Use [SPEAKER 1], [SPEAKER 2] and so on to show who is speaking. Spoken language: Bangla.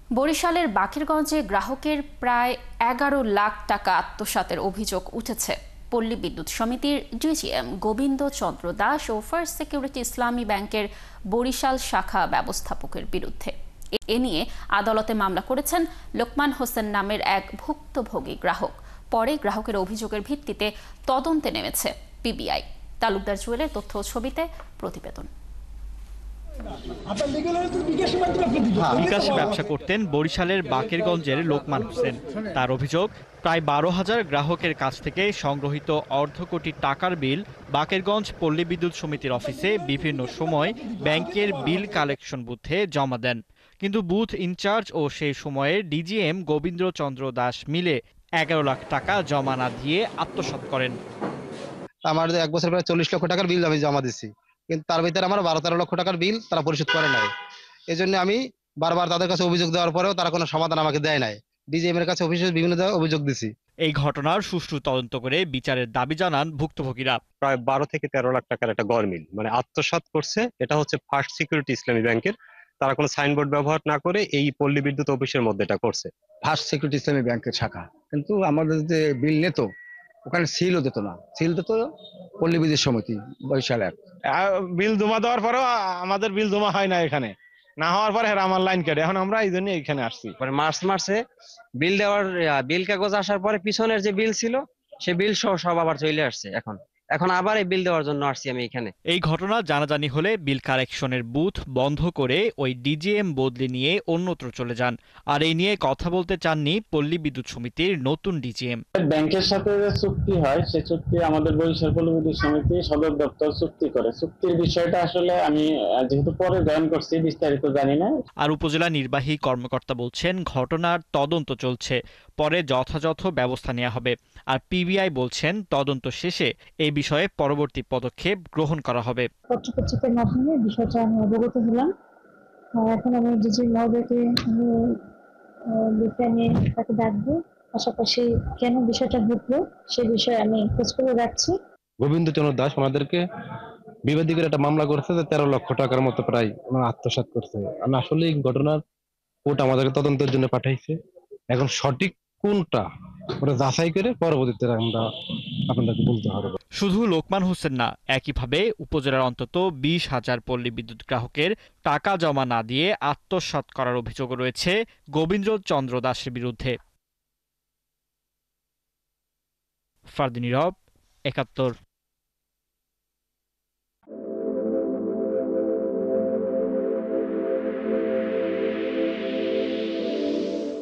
[SPEAKER 1] বরিশালের বাকেরগঞ্জে গ্রাহকের প্রায় ১১ লাখ টাকা আত্মসাতের অভিযোগ উঠেছে পল্লী বিদ্যুৎ সমিতির ডিজিএম গোবিন্দ চন্দ্র দাস ও ফার্স্ট সিকিউরিটি ইসলামী ব্যাংকের বরিশাল শাখা ব্যবস্থাপকের বিরুদ্ধে। এ নিয়ে আদালতে মামলা করেছেন লোকমান হোসেন নামের এক ভুক্তভোগী গ্রাহক। পরে গ্রাহকের অভিযোগের ভিত্তিতে তদন্তে নেমেছে পিবিআই। তালুকদার জুয়েলের তথ্য ও ছবিতে প্রতিবেদন।
[SPEAKER 2] বিকাশে ব্যবসা করতেন বরিশালের বাকেরগঞ্জের লোকমান হোসেন। তার অভিযোগ, প্রায় ১২,০০০ গ্রাহকের কাছ থেকে সংগ্রহিত অর্ধ কোটি টাকার বিল বাকেরগঞ্জ পল্লী বিদ্যুৎ সমিতির অফিসে বিভিন্ন সময় ব্যাংকের বিল কালেকশন বুথে জমা দেন। কিন্তু বুথ ইনচার্জ ও সেই সময়ের ডিজিএম গোবিন্দ চন্দ্র দাস মিলে ১১ লাখ টাকা জমা না দিয়ে আত্মসাৎ করেন।
[SPEAKER 3] আমার ১ বছর প্রায় ৪০ লক্ষ টাকার বিল আমি জমা দিচ্ছি, কিন্তু তার ভিতরে আমার ১২-১৩ লক্ষ টাকার বিল তারা পরিশোধ করে নাই। এই জন্য আমি বারবার তাদের কাছে অভিযোগ দেওয়ার পরেও তারা কোনো সমাধান আমাকে দেয় নাই। ডিজিএম এর কাছে অফিসে বিভিন্ন অভিযোগ দিছি।
[SPEAKER 2] এই ঘটনার সুষ্ঠু তদন্ত করে বিচারের দাবি জানান ভুক্তভোগীরা।
[SPEAKER 4] প্রায় ১২ থেকে ১৩ লাখ টাকার একটা গড়মিল মানে আত্মসাৎ করছে। এটা হচ্ছে ফার্স্ট সিকিউরিটি ইসলামী ব্যাংকের। তারা কোনো সাইনবোর্ড ব্যবহার না করে এই পল্লী বিদ্যুৎ অফিসের মধ্যে এটা করছে।
[SPEAKER 5] ফার্স্ট সিকিউরিটি ইসলামী ব্যাংকের শাখা, কিন্তু আমাদের যে বিল নিত ওখানে সিলও দিত না, সিল দিত পল্লী বিদ্যুৎ সমিতি বরিশালের।
[SPEAKER 6] বিল জমা দেওয়ার পরেও আমাদের বিল জমা হয় না, এখানে না হওয়ার পরে আমার লাইন কেটে। এখন আমরা এই জন্য এখানে আসছি।
[SPEAKER 7] মার্চ মাসে বিল দেওয়ার বিল কাগজ আসার পরে পিছনের যে বিল ছিল সে বিল সহ সব আবার চলে আসছে। এখন আবার এই বিল দেওয়ার জন্য আসছি আমি এখানে।
[SPEAKER 2] এই ঘটনা জানাজানি হলে বিল কালেকশনের বুথ বন্ধ করে ওই ডিজিএম বদলি নিয়ে অন্যত্র চলে যান। আর এই নিয়ে কথা বলতে চাননি পল্লী বিদ্যুৎ সমিতির নতুন ডিজিএম।
[SPEAKER 8] ব্যাংকের সাথে যে চুক্তি হয় সে চুক্তি আমাদের বরিশাল পল্লী বিদ্যুৎ সমিতি সদর দপ্তর চুক্তি করে। চুক্তির বিষয়টা আসলে আমি যেহেতু পরে জয়েন করছি বিস্তারিত জানি না।
[SPEAKER 2] আর উপজেলা নির্বাহী কর্মকর্তা বলছেন ঘটনার তদন্ত চলছে, পরে যথাযথ ব্যবস্থা নেওয়া হবে। আর পিবিআই বলছেন তদন্ত শেষে এই বিষয়ে পরবর্তী পদক্ষেপ গ্রহণ করা হবে।
[SPEAKER 9] পত্রপত্রিকার মাধ্যমে বিষয়টা আমি অবগত হলাম। এখন আমি ডিজি মহোদয়কে নিয়ে তাকে ডাকবো, পাশাপাশি কেন বিষয়টা ঘটলো সে বিষয়ে আমি খোঁজ করে রাখছি।
[SPEAKER 3] গোবিন্দ চন্দ্র দাস আমাদেরকে বিবাদী করে একটা মামলা করছে যে ১৩ লক্ষ টাকার মতো প্রায় আত্মসাৎ করছে। আমরা আসলে এই ঘটনার কোর্ট আমাদেরকে তদন্তের জন্য পাঠাইছে। এখন সঠিক কোনটা ওটা যাচাই করে পরবর্তীতে আমরা আপনাদেরকে বলতে হবে।
[SPEAKER 2] শুধু লোকমান হোসেন না, একইভাবে উপজেলার অন্তত ২০,০০০ পল্লী বিদ্যুৎ গ্রাহকের টাকা জমা না দিয়ে আত্মসাৎ করার অভিযোগ রয়েছে গোবিন্দ চন্দ্র দাসের বিরুদ্ধে। ফারদিন নীরব, ৭১।